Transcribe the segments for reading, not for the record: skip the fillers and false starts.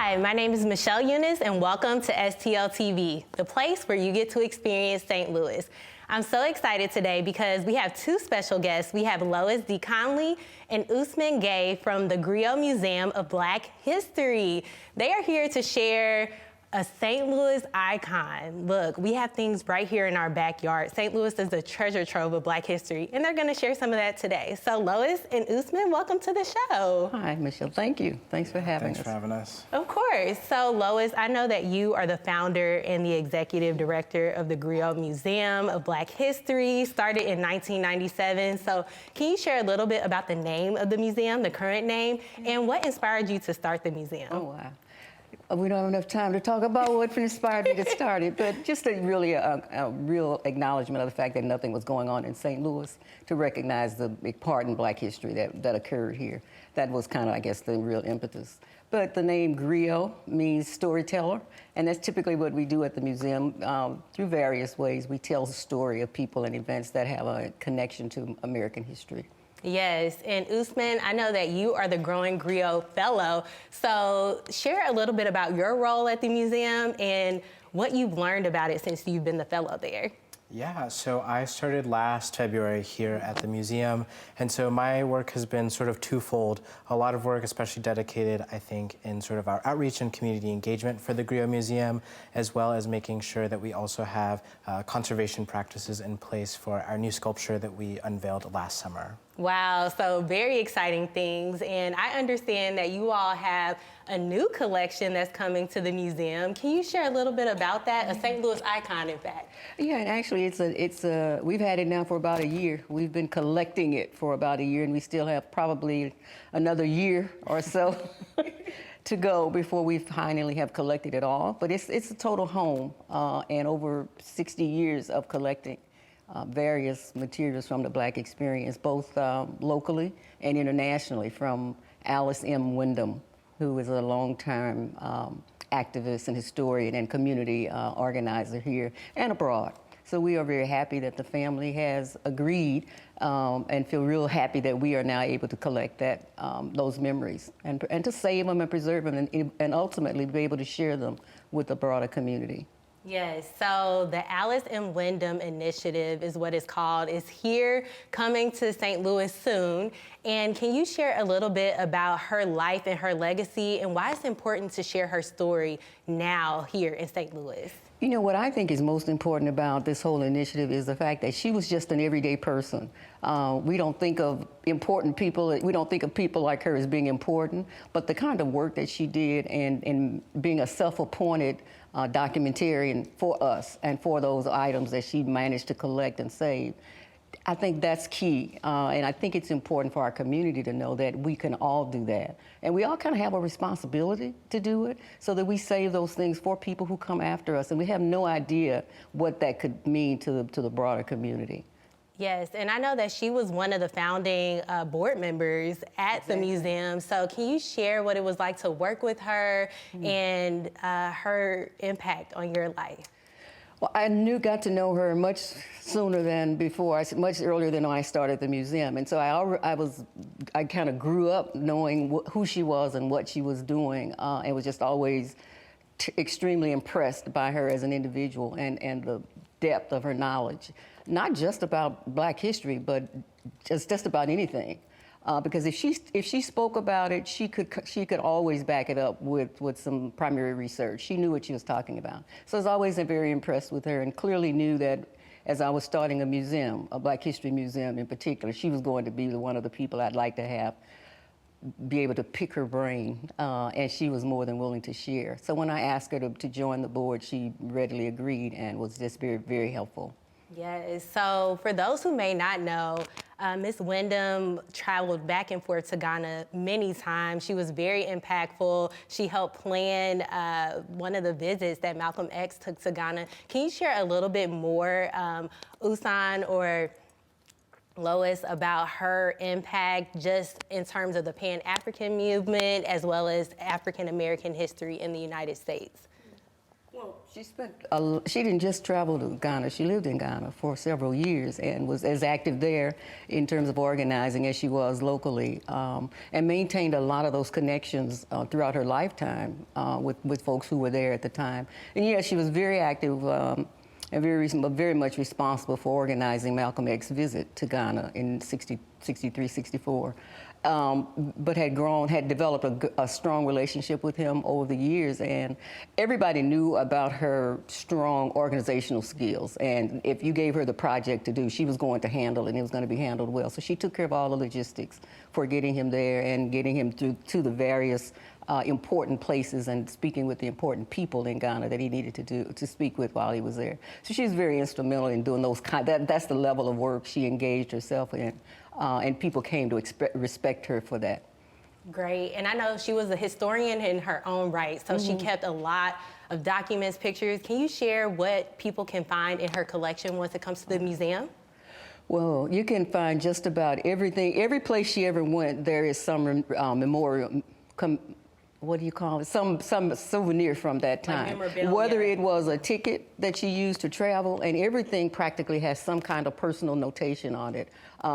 Hi, my name is Michelle Eunice, and welcome to STL TV, the place where you get to experience St. Louis. I'm so excited today because we have two special guests. We have Lois Conley and Ousmane Gaye from the Griot Museum of Black History. They are here to share a St. Louis icon. Look, we have things right here in our backyard. St. Louis is a treasure trove of Black history, and they're gonna share some of that today. So Lois and Ousmane, welcome to the show. Hi, Michelle, thank you. Thanks for having us. Thanks for having us. Of course. So Lois, I know that you are the founder and the executive director of the Griot Museum of Black History, started in 1997. So can you share a little bit about the name of the museum, the current name, and what inspired you to start the museum? Oh, wow. We don't have enough time to talk about what inspired me to start it, but just a real acknowledgement of the fact that nothing was going on in St. Louis, to recognize the big part in Black history that occurred here. That was kind of, I guess, the real impetus. But the name Griot means storyteller, and that's typically what we do at the museum. Through various ways, we tell the story of people and events that have a connection to American history. Yes, and Ousmane, I know that you are the Growing Griot Fellow, so share a little bit about your role at the museum and what you've learned about it since you've been the fellow there. Yeah, so I started last February here at the museum, and so my work has been sort of twofold. A lot of work, especially dedicated, I think, in sort of our outreach and community engagement for the Griot Museum, as well as making sure that we also have conservation practices in place for our new sculpture that we unveiled last summer. Wow, so very exciting things. And I understand that you all have a new collection that's coming to the museum. Can you share a little bit about that? A St. Louis icon, in fact. Yeah, and actually we've had it now for about a year. We've been collecting it for about a year, and we still have probably another year or so to go before we finally have collected it all. But it's a total home, and over 60 years of collecting various materials from the Black experience, both locally and internationally, from Alice M. Windom, who is a longtime activist and historian and community organizer here and abroad. So we are very happy that the family has agreed and feel real happy that we are now able to collect those memories and to save them and preserve them and ultimately be able to share them with the broader community. Yes, so the Alice M. Windom Initiative is what it's called. It's here, coming to St. Louis soon. And can you share a little bit about her life and her legacy and why it's important to share her story now here in St. Louis? You know, what I think is most important about this whole initiative is the fact that she was just an everyday person. We don't think of important people, we don't think of people like her as being important, but the kind of work that she did and being a self-appointed documentarian for us and for those items that she managed to collect and save, I think that's key. And I think it's important for our community to know that we can all do that. And we all kind of have a responsibility to do it so that we save those things for people who come after us. And we have no idea what that could mean to the broader community. Yes, and I know that she was one of the founding board members at the museum. So can you share what it was like to work with her and her impact on your life? Well, I got to know her much sooner than before, much earlier than when I started the museum. And so I kind of grew up knowing who she was and what she was doing, and was just always extremely impressed by her as an individual and the depth of her knowledge, not just about Black history, but just about anything. Because if she spoke about it, she could always back it up with some primary research. She knew what she was talking about. So I was always very impressed with her, and clearly knew that as I was starting a museum, a Black history museum in particular, she was going to be one of the people I'd like to be able to pick her brain, and she was more than willing to share. So when I asked her to join the board, she readily agreed and was just very, very helpful. Yes, so for those who may not know, Ms. Windom traveled back and forth to Ghana many times. She was very impactful. She helped plan one of the visits that Malcolm X took to Ghana. Can you share a little bit more, Ousmane or Lois, about her impact just in terms of the Pan-African movement as well as African-American history in the United States? Well, she didn't just travel to Ghana. She lived in Ghana for several years and was as active there in terms of organizing as she was locally, and maintained a lot of those connections throughout her lifetime with folks who were there at the time. And yes, she was very active and very much responsible for organizing Malcolm X's visit to Ghana in 63, 64. But had developed a strong relationship with him over the years, and everybody knew about her strong organizational skills. And if you gave her the project to do, she was going to handle it, and it was going to be handled well. So she took care of all the logistics for getting him there and getting him to the various important places and speaking with the important people in Ghana that he needed to speak with while he was there. So she's very instrumental in doing those that's the level of work she engaged herself in. And people came to respect her for that. Great. And I know she was a historian in her own right, so she kept a lot of documents, pictures. Can you share what people can find in her collection once it comes to the museum? Well, you can find just about everything. Every place she ever went, there is some memorial, what do you call it? Some souvenir from that time. Like whether it was a ticket that she used to travel, and everything practically has some kind of personal notation on it,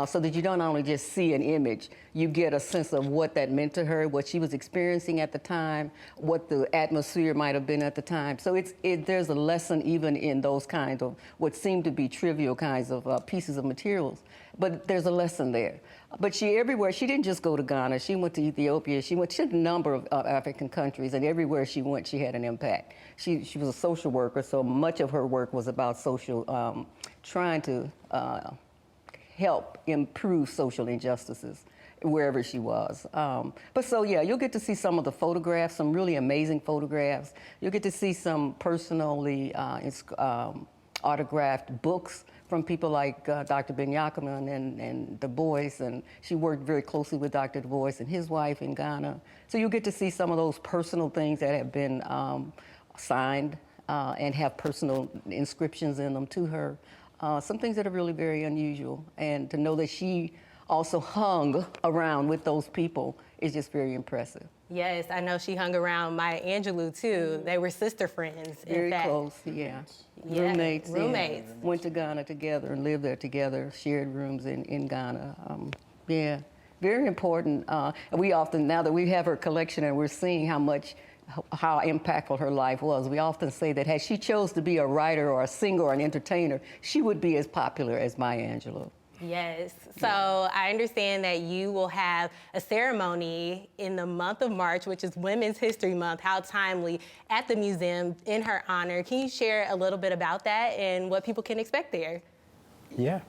so that you don't only just see an image, you get a sense of what that meant to her, what she was experiencing at the time, what the atmosphere might have been at the time. So there's a lesson even in those kinds of what seem to be trivial kinds of pieces of materials, but there's a lesson there. But she didn't just go to Ghana. She went to Ethiopia. She went to a number of African countries, and everywhere she went, she had an impact. She was a social worker, so much of her work was about social, trying to help improve social injustices wherever she was. But so, yeah, you'll get to see some of the photographs, some really amazing photographs. You'll get to see some personally autographed books from people like Dr. Ben Yakiman and Du Bois, and she worked very closely with Dr. Du Bois and his wife in Ghana. So you'll get to see some of those personal things that have been signed and have personal inscriptions in them to her. Some things that are really very unusual, and to know that she also hung around with those people is just very impressive. Yes, I know she hung around Maya Angelou too. They were sister friends. Very close, yeah. Roommates. Yeah. Went to Ghana together and lived there together, shared rooms in Ghana. Yeah, very important. We often, now that we have her collection and we're seeing how impactful her life was, we often say that had she chose to be a writer or a singer or an entertainer, she would be as popular as Maya Angelou. Yes. So I understand that you will have a ceremony in the month of March, which is Women's History Month. How timely, at the museum in her honor. Can you share a little bit about that and what people can expect there? Yeah.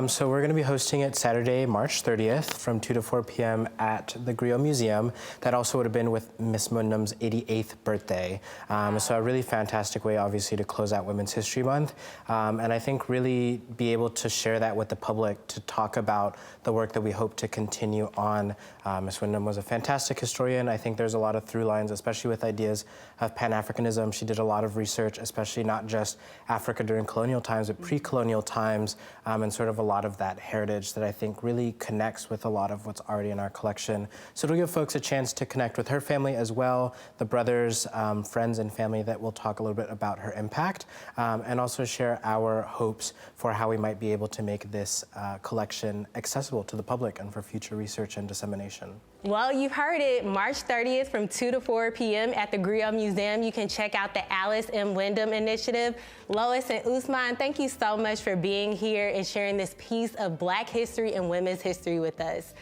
So we're going to be hosting it Saturday, March 30th from 2 to 4 p.m. at the Griot Museum. That also would have been with Miss Windom's 88th birthday. So a really fantastic way, obviously, to close out Women's History Month. And I think really be able to share that with the public, to talk about the work that we hope to continue on. Miss Windom was a fantastic historian. I think there's a lot of through lines, especially with ideas of Pan-Africanism. She did a lot of research, especially not just Africa during colonial times, but pre-colonial times, and sort of a lot of that heritage that I think really connects with a lot of what's already in our collection. So it'll give folks a chance to connect with her family as well, the brothers, friends, and family that will talk a little bit about her impact, and also share our hopes for how we might be able to make this collection accessible to the public and for future research and dissemination. Well, you've heard it, March 30th from 2 to 4 p.m. at the Griot Museum. You can check out the Alice M. Windom Initiative. Lois and Ousmane, thank you so much for being here and sharing this piece of Black history and women's history with us.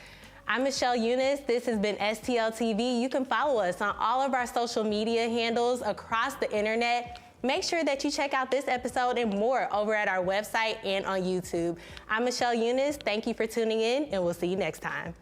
I'm Michelle Eunice. This has been STL TV. You can follow us on all of our social media handles across the internet. Make sure that you check out this episode and more over at our website and on YouTube. I'm Michelle Eunice. Thank you for tuning in, and we'll see you next time.